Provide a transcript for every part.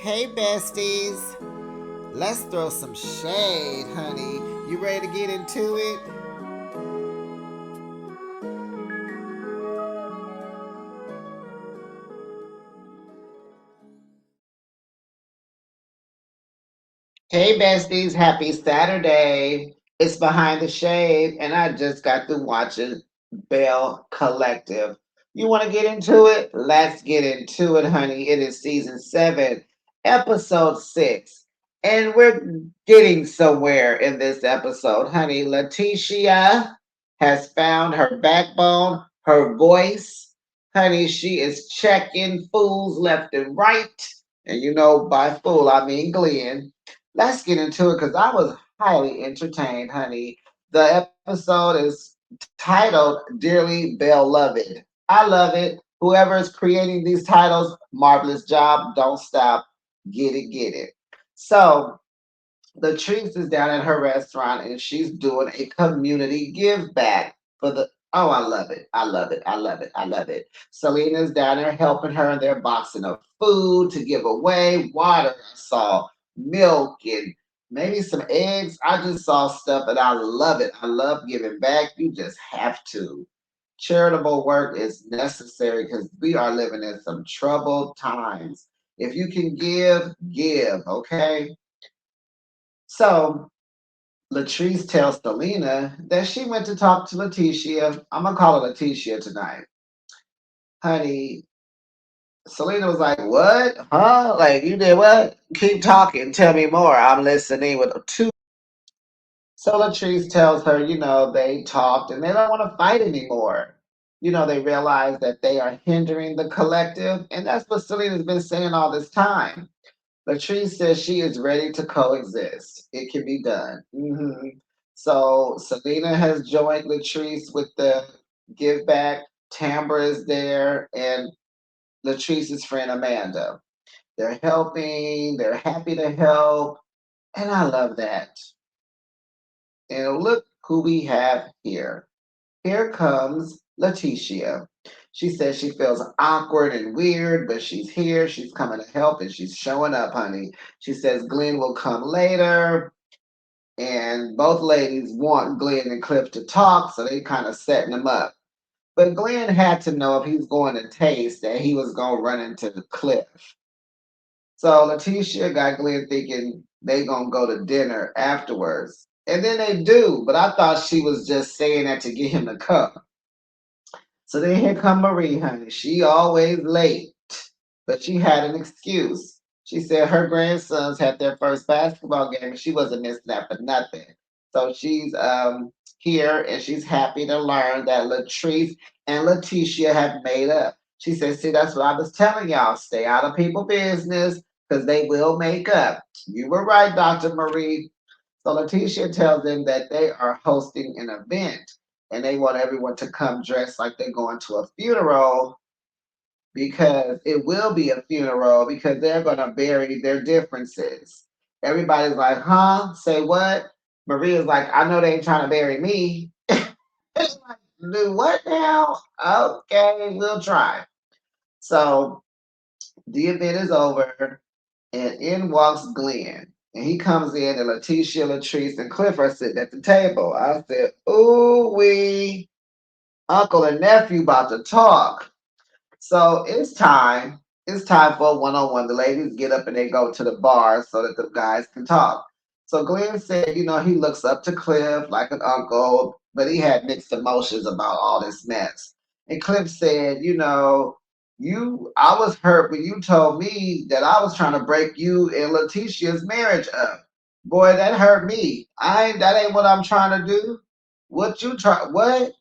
Hey, besties. Let's throw some shade, honey. You ready to get into it? Hey, besties. Happy Saturday. It's Behind the Shade, and I just got through watching Belle Collective. You want to get into it? Let's get into it, honey. It is season 7, episode 6. And we're getting somewhere in this episode, honey. Lateashia has found her backbone, her voice. Honey, she is checking fools left and right. And you know, by fool, I mean Glenn. Let's get into it because I was highly entertained, honey. The episode is titled Dearly Beloved. I love it. Whoever is creating these titles, marvelous job. Don't stop. Get it, get it. So, Latrice is down at her restaurant and she's doing a community give back for the. Oh, I love it. I love it. I love it. I love it. Selena's down there helping her and they're boxing of food to give away, water, I saw milk and maybe some eggs. I just saw stuff and I love it. I love giving back. You just have to. Charitable work is necessary because we are living in some troubled times. If you can give, give, okay? So Latrice tells Selena that she went to talk to Lateashia. I'm gonna call her Lateashia tonight. Honey, Selena was like, what? Huh? Like you did what? Keep talking, tell me more. I'm listening with two. So Latrice tells her, they talked and they don't want to fight anymore. They realize that they are hindering the collective, and that's what Selena's been saying all this time. Latrice says she is ready to coexist. It can be done. So Selena has joined Latrice with the give back. Tambra is there, and Latrice's friend Amanda. They're helping. They're happy to help, and I love that. And look who we have here. Here comes Lateashia. She says she feels awkward and weird, but she's here. She's coming to help and she's showing up, honey. She says Glenn will come later. And both ladies want Glenn and Cliff to talk, so they kind of setting him up. But Glenn had to know if he was going to taste that he was going to run into Cliff. So Letitia got Glenn thinking they going to go to dinner afterwards. And then they do, but I thought she was just saying that to get him to come. So then here come Marie, honey. She always late, but she had an excuse. She said her grandsons had their first basketball game and she wasn't missing that for nothing. So she's here and she's happy to learn that Latrice and Letitia have made up. She said, see, that's what I was telling y'all. Stay out of people's business because they will make up. You were right, Dr. Marie. So Letitia tells them that they are hosting an event and they want everyone to come dressed like they're going to a funeral because it will be a funeral because they're going to bury their differences. Everybody's like, huh? Say what? Maria's like, I know they ain't trying to bury me. It's like, do what now? Okay, we'll try. So the event is over, and in walks Glenn. And he comes in, and Letitia, Latrice, and Cliff are sitting at the table. I said, ooh, we uncle and nephew about to talk. So it's time. It's time for a one-on-one. The ladies get up and they go to the bar so that the guys can talk. So Glenn said, he looks up to Cliff like an uncle, but he had mixed emotions about all this mess. And Cliff said, I was hurt when you told me that I was trying to break you and Letitia's marriage up. Boy, that hurt me. That ain't what I'm trying to do. What you try what?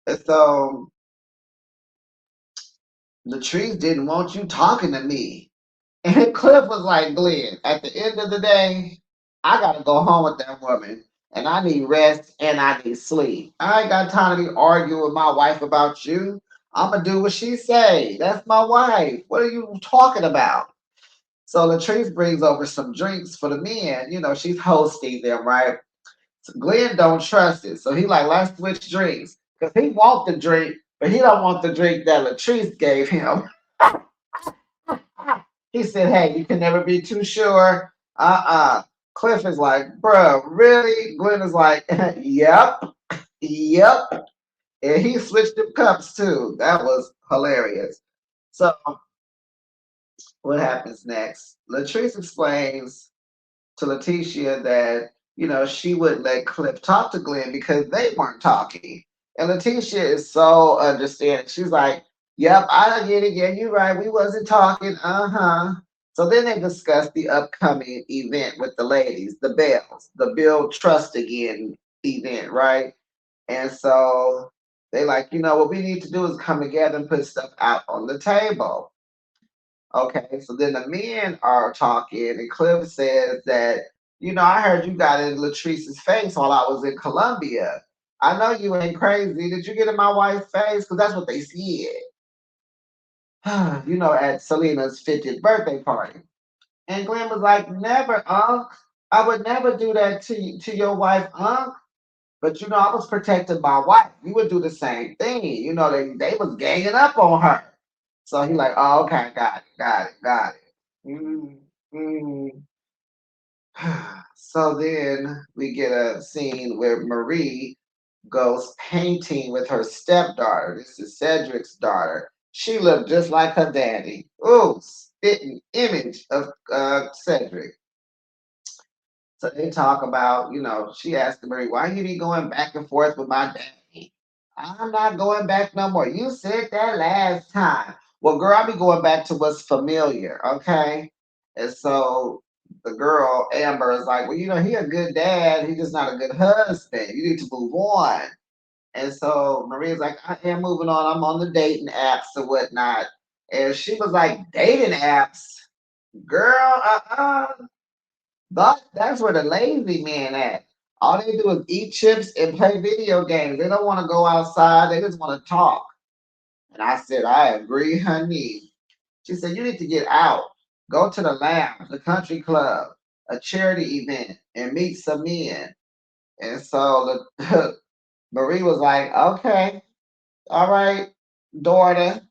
And so Latrice didn't want you talking to me. And Cliff was like, Glenn, at the end of the day, I gotta go home with that woman. And I need rest and I need sleep. I ain't got time to be arguing with my wife about you. I'ma do what she say. That's my wife. What are you talking about? So Latrice brings over some drinks for the men. She's hosting them, right? So Glenn don't trust it. So he like, let's switch drinks. Because he want the drink, but he don't want the drink that Latrice gave him. He said, hey, you can never be too sure. Uh-uh. Cliff is like, bruh, really? Glenn is like, yep, yep. And he switched them cups too. That was hilarious. So what happens next? Latrice explains to Lateashia that, she wouldn't let Cliff talk to Glenn because they weren't talking. And Lateashia is so understanding. She's like, yep, I get it. Yeah, you're right. We wasn't talking. Uh-huh. So then they discussed the upcoming event with the ladies, the Bells, the Build Trust Again event, right? And so they like, what we need to do is come together and put stuff out on the table. Okay, so then the men are talking, and Cliff says that, I heard you got in Latrice's face while I was in Colombia. I know you ain't crazy. Did you get in my wife's face? Because that's what they said, at Selena's 50th birthday party. And Glenn was like, never, Unc. I would never do that to your wife, Unc. But I was protecting my wife. You would do the same thing. They was ganging up on her. So he like, oh, okay, got it. Mm. So then we get a scene where Marie goes painting with her stepdaughter. This is Cedric's daughter. She looked just like her daddy. Ooh, spitting image of Cedric. So they talk about, she asked Marie, why you be going back and forth with my daddy? I'm not going back no more. You said that last time. Well, girl, I be going back to what's familiar, okay? And so the girl, Amber, is like, well, he a good dad. He's just not a good husband. You need to move on. And so Maria's like, I am moving on. I'm on the dating apps and whatnot. And she was like, dating apps? Girl, that's where the lazy men at. All they do is eat chips and play video games. They don't want to go outside. They just want to talk. And I said, I agree, honey. She said, you need to get out. Go to the lounge, the country club, a charity event, and meet some men. And so Marie was like, okay, all right, daughter,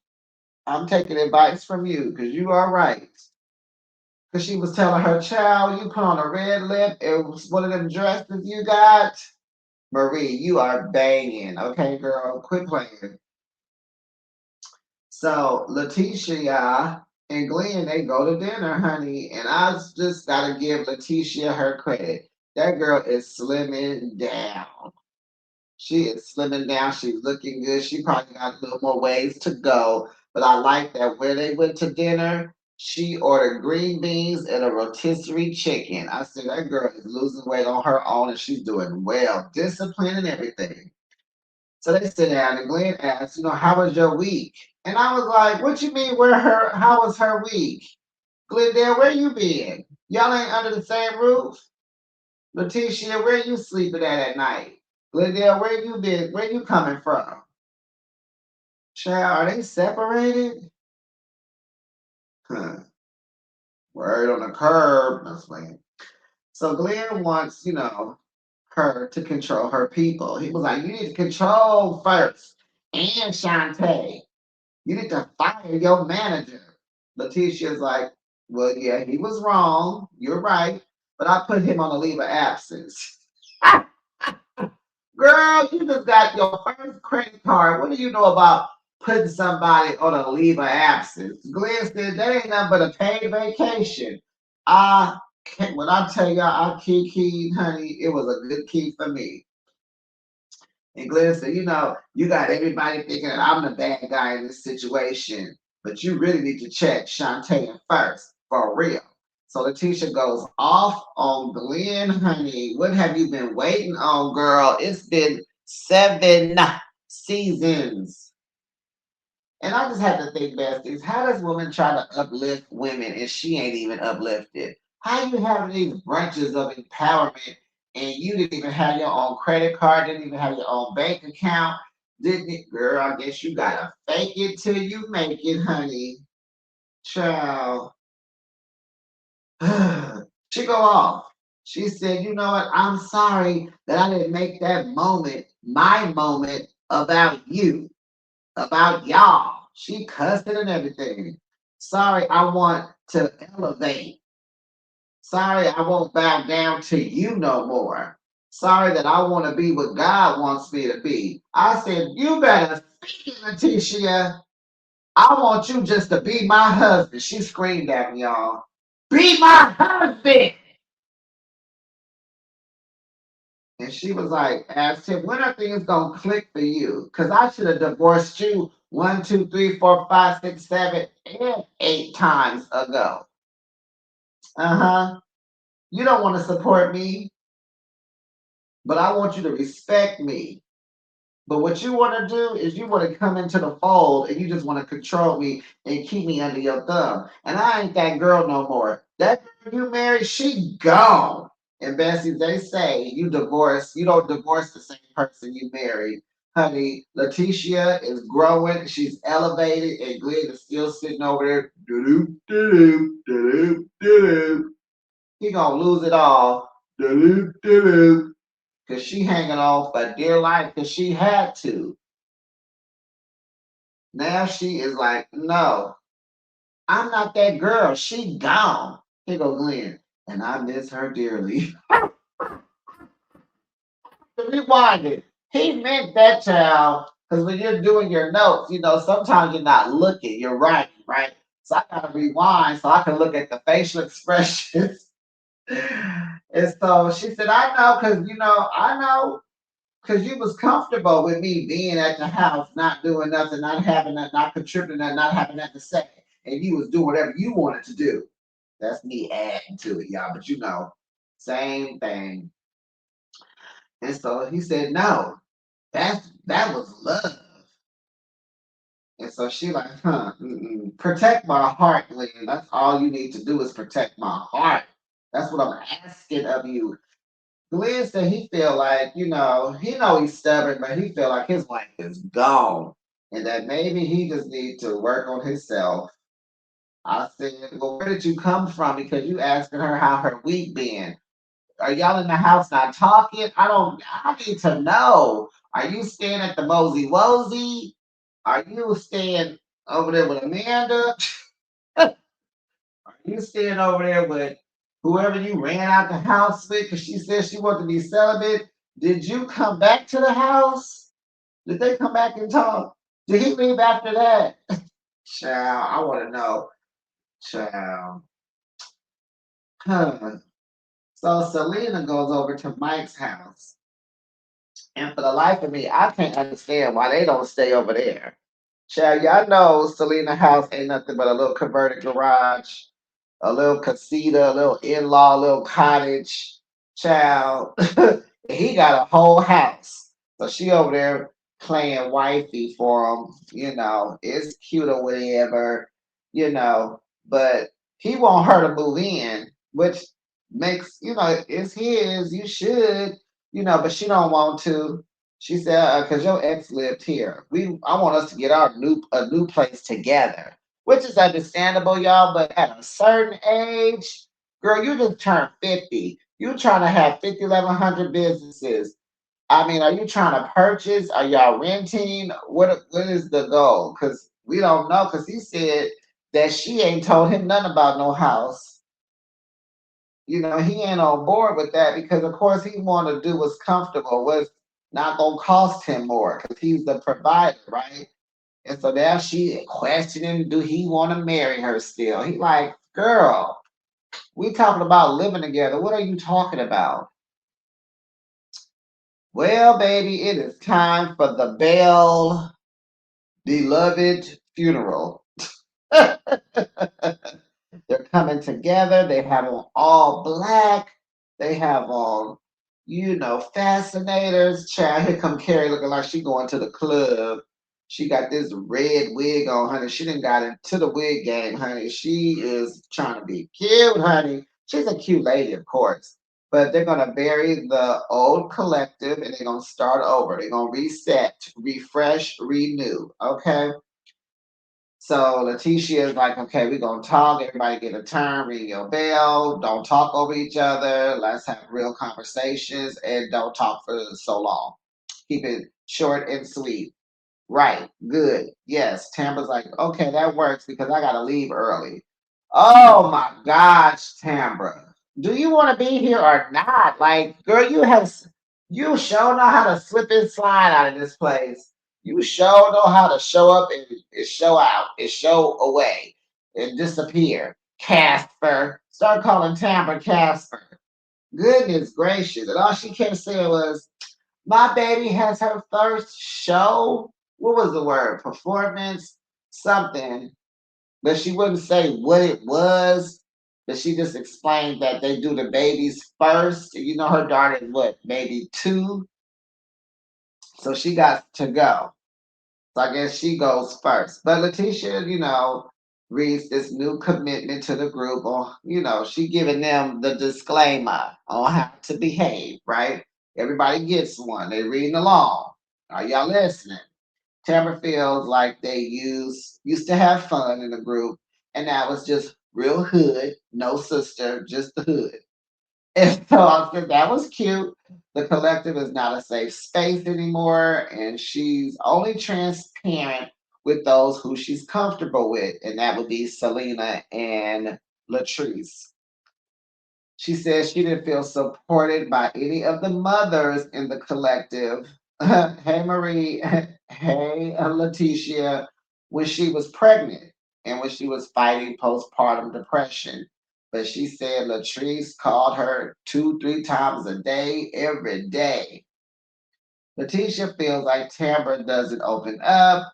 I'm taking advice from you because you are right. Because she was telling her child, you put on a red lip. It was one of them dresses you got. Marie, you are banging. Okay, girl, quit playing. So Lateashia and Glenn, they go to dinner, honey. And I just got to give Lateashia her credit. That girl is slimming down. She is slimming down. She's looking good. She probably got a little more ways to go. But I like that where they went to dinner, she ordered green beans and a rotisserie chicken. I said, that girl is losing weight on her own and she's doing well, discipline and everything. So they sit down and Glenn asked, how was your week? And I was like, what you mean, how was her week? Glendale, where you been? Y'all ain't under the same roof? Latetia, where you sleeping at night? Glendale, where you been? Where you coming from? Child, are they separated? Huh. Word on the curb. That's right. So Glenn wants, her to control her people. He was like, you need to control first. And Shantae, you need to fire your manager. Letitia's like, well, yeah, he was wrong. You're right. But I put him on a leave of absence. Girl, you just got your first credit card. What do you know about putting somebody on a leave of absence? Glenn said that ain't nothing but a paid vacation. I can't, when I tell y'all I keyed, honey, it was a good key for me. And Glenn said, you got everybody thinking that I'm the bad guy in this situation, but you really need to check Shantae first, for real. So Letitia goes off on Glenn, honey. What have you been waiting on, girl? It's been 7 seasons. And I just had to think, besties, how does women try to uplift women and she ain't even uplifted? How you having these branches of empowerment and you didn't even have your own credit card, didn't even have your own bank account, didn't it? Girl, I guess you gotta fake it till you make it, honey. Child. She go off. She said, you know what? I'm sorry that I didn't make that moment my moment about you, about y'all. She cussed it and everything. Sorry, I want to elevate. Sorry, I won't bow down to you no more. Sorry that I want to be what God wants me to be. I said, you better speak it, Lateashia. I want you just to be my husband. She screamed at me, y'all. Be my husband. And she was like, asked him, when are things gonna click for you? Because I should have divorced you 1, 2, 3, 4, 5, 6, 7, and 8 times ago. Uh-huh. You don't want to support me, but I want you to respect me. But what you want to do is you want to come into the fold and you just want to control me and keep me under your thumb. And I ain't that girl no more. That girl you married, she gone. And Bessie, they say you don't divorce the same person you married. Honey, Lateashia is growing, she's elevated, and Glenn is still sitting over there. Doo-doo, doo-doo, doo-doo, doo-doo. He gonna lose it all. Doo-doo, doo-doo. Cause she hanging on for dear life because she had to. Now she is like, no, I'm not that girl. She gone. Here go Glenn. And I miss her dearly. Rewind it. He meant that child. Because when you're doing your notes, sometimes you're not looking, you're writing, right? So I gotta rewind so I can look at the facial expressions. And so she said, I know, because I know because you was comfortable with me being at the house, not doing nothing, not having that, not contributing that, not having that to say, and you was doing whatever you wanted to do. That's me adding to it, y'all. But same thing. And so he said, "No, that was love." And so she like, "Huh? Protect my heart, Lynn. That's all you need to do is protect my heart. That's what I'm asking of you." Glenn said he feel like, he know he's stubborn, but he feel like his life is gone. And that maybe he just need to work on himself. I said, well, where did you come from? Because you asking her how her week been. Are y'all in the house not talking? I need to know. Are you staying at the Mosey Wozy? Are you staying over there with Amanda? Are you staying over there with whoever you ran out the house with because she said she wanted to be celibate? Did you come back to the house? Did they come back and talk? Did he leave after that? Child, I want to know. Child. Huh. So Selena goes over to Mike's house. And for the life of me, I can't understand why they don't stay over there. Child, y'all know Selena house ain't nothing but a little converted garage, a little casita, a little in-law, a little cottage. Child, he got a whole house. So she over there playing wifey for him. It's cute or whatever, but he want her to move in, which makes, it's his, you should, but she don't want to. She said, because your ex lived here. I want us to get a new place together, which is understandable, y'all. But at a certain age, girl, you just turned 50. You trying to have 50, 1,100 businesses. I mean, are you trying to purchase? Are y'all renting? What is the goal? Because we don't know. Because he said that she ain't told him nothing about no house. He ain't on board with that because, of course, he want to do what's comfortable, what's not gonna cost him more, because he's the provider, right? And so now she questioning, do he want to marry her still? He like, girl, we talking about living together. What are you talking about? Well, baby, it is time for the Belle beloved funeral. They're coming together. They have on all black. They have on, fascinators. Child, here come Carrie looking like she going to the club. She got this red wig on, honey. She didn't got into the wig game, honey. She is trying to be cute, honey. She's a cute lady, of course. But they're gonna bury the old collective and they're gonna start over. They're gonna reset, refresh, renew. Okay. So Lateashia is like, okay, we're gonna talk. Everybody get a turn, ring your bell. Don't talk over each other. Let's have real conversations and don't talk for so long. Keep it short and sweet. Right. Good. Yes. Tambra's like, okay, that works because I gotta leave early. Oh my gosh, Tambra. Do you want to be here or not? Like, girl, you sure know how to slip and slide out of this place. You sure know how to show up and show out and show away and disappear. Casper. Start calling Tambra Casper. Goodness gracious. And all she kept saying was, my baby has her first show. What was the word? Performance? Something. But she wouldn't say what it was. But she just explained that they do the babies first. You know, her daughter is what, maybe 2? So she got to go. So I guess she goes first. But Lateashia, reads this new commitment to the group, or she giving them the disclaimer on how to behave, right? Everybody gets one. They reading along. Are y'all listening? Tamara feels like they used to have fun in the group, and that was just real hood, no sister, just the hood. And so I said that was cute. The collective is not a safe space anymore, and she's only transparent with those who she's comfortable with, and that would be Selena and Latrice. She says she didn't feel supported by any of the mothers in the collective. Hey, Marie. Hey, Lateashia. When she was pregnant and when she was fighting postpartum depression. But she said Latrice called her 2, 3 times a day, every day. Letitia feels like Tambra doesn't open up.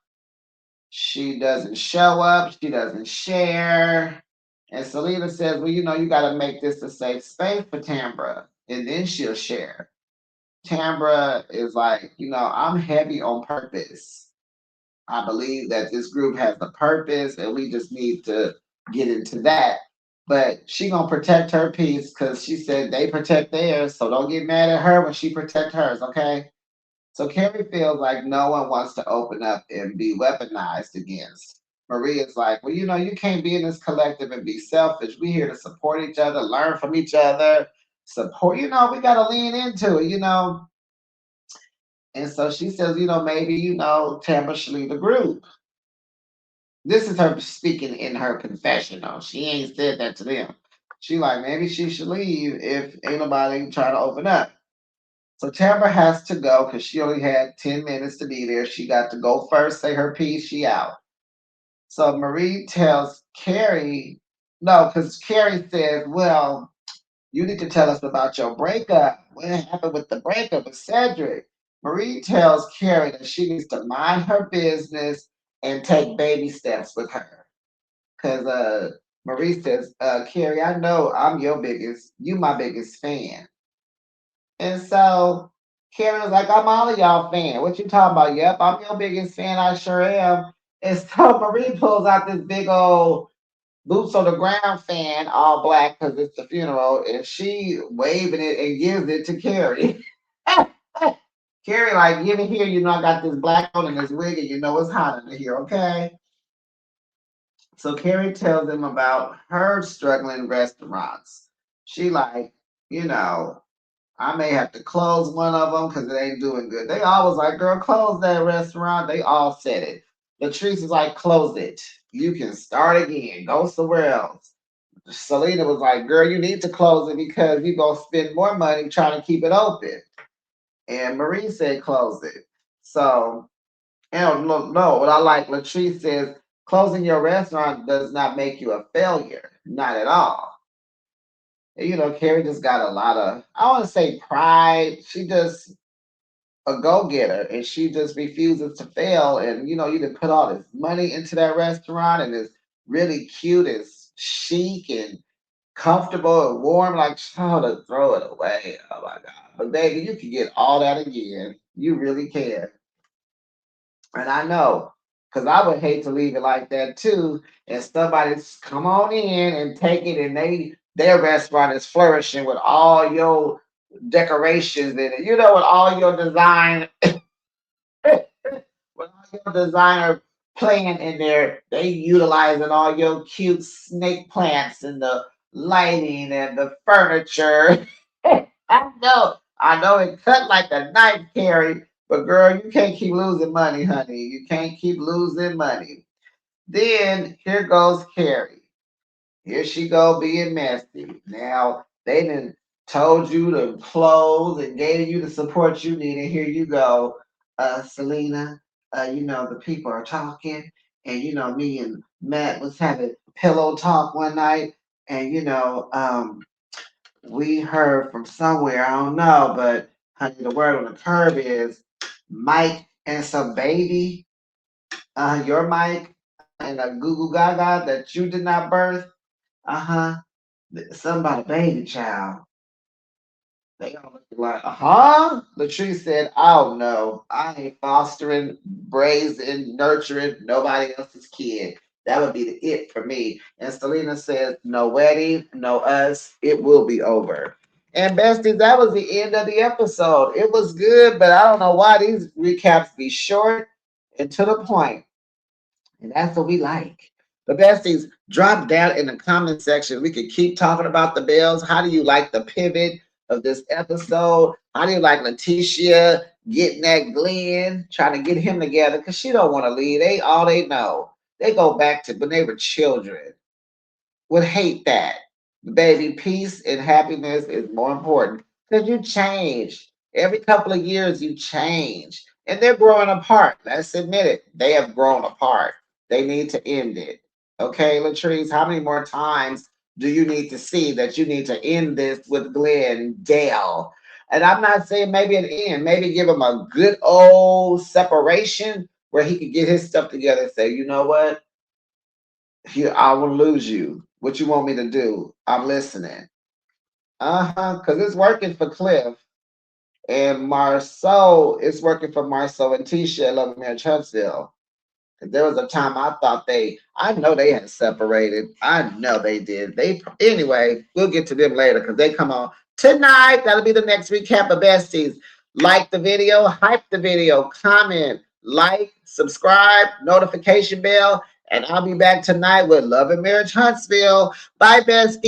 She doesn't show up. She doesn't share. And Selena says, well, you got to make this a safe space for Tambra, and then she'll share. Tambra is like, I'm heavy on purpose. I believe that this group has a purpose, and we just need to get into that. But she gonna protect her peace because she said they protect theirs. So don't get mad at her when she protect hers, okay? So Carrie feels like no one wants to open up and be weaponized against. Maria's like, well, you can't be in this collective and be selfish. We here to support each other, learn from each other, support. We gotta lean into it. And so she says, maybe Tamara should leave the group. This is her speaking in her confessional. She ain't said that to them. She like maybe she should leave if ain't nobody trying to open up. So Tamara has to go because she only had 10 minutes to be there. She got to go first, say her piece, she out. So Marie tells Carrie, no, because Carrie says, well, you need to tell us about your breakup. What happened with the breakup with Cedric? Marie tells Carrie that she needs to mind her business and take baby steps with her. Because Marie says, Carrie, I know you my biggest fan. And so Carrie was like, I'm all of y'all fan. What you talking about? Yep, I'm your biggest fan. I sure am. And so Marie pulls out this big old boots on the ground fan, all black because it's the funeral, and she waving it and gives it to Carrie. Carrie, like, give it here. I got this black on and this wig, and it's hot in here, okay? So Carrie tells them about her struggling restaurants. She like, you know, I may have to close one of them because it ain't doing good. They always like, girl, close that restaurant. They all said it. Latrice is like, close it. You can start again. Go somewhere else. Selena was like, girl, you need to close it because you're going to spend more money trying to keep it open. And Marie said, close it. So, no. What I like, Latrice says, closing your restaurant does not make you a failure. Not at all. And, Carrie just got a lot of, I want to say pride. She just a go getter and she just refuses to fail. And, you can put all this money into that restaurant and it's really cute, it's chic and comfortable and warm, like, oh, to throw it away. Oh my God. But baby, you can get all that again. You really can. And I know, because I would hate to leave it like that too. And somebody's come on in and take it, and their restaurant is flourishing with all your decorations in it. With all your design, with all your designer plan in there, they utilizing all your cute snake plants and the lighting and the furniture. I know it cut like a knife, Carrie, But girl, you can't keep losing money, honey. You can't keep losing money. Then here goes Carrie. Here she go being messy. Now they done told you to close and gave you the support you need, and here you go, Selena. The people are talking, and me and Matt was having pillow talk one night, and we heard from somewhere, I don't know, but honey, the word on the curb is Mike and some baby. Your Mike and a goo goo gaga that you did not birth. Uh-huh. Something about a baby child. They all look like, Latrice said, oh no, I ain't fostering, raising, nurturing nobody else's kid. That would be the it for me. And Selena says, no wedding, no us. It will be over. And besties, that was the end of the episode. It was good, but I don't know why these recaps be short and to the point. And that's what we like. The besties, drop down in the comment section. We could keep talking about the Bells. How do you like the pivot of this episode? How do you like Lateashia getting that Glenn, trying to get him together? Because she don't want to leave. They know. They go back to when they were children. Would hate that. Baby, peace and happiness is more important because you change. Every couple of years, you change. And they're growing apart. Let's admit it. They have grown apart. They need to end it. Okay, Latrice, how many more times do you need to see that you need to end this with Glenn Dale? And I'm not saying maybe an end, maybe give him a good old separation where he could get his stuff together and say, you know what? Here, I will lose you. What you want me to do? I'm listening. Because it's working for Cliff. And Marceau is working for Marceau and Tisha at Love Marriage Huntsville. There was a time I thought I know they had separated. I know they did. Anyway, we'll get to them later because they come on tonight. That'll be the next recap of Besties. Like the video, hype the video, comment, like, subscribe, notification bell, and I'll be back tonight with Love and Marriage Huntsville. Bye, Besties.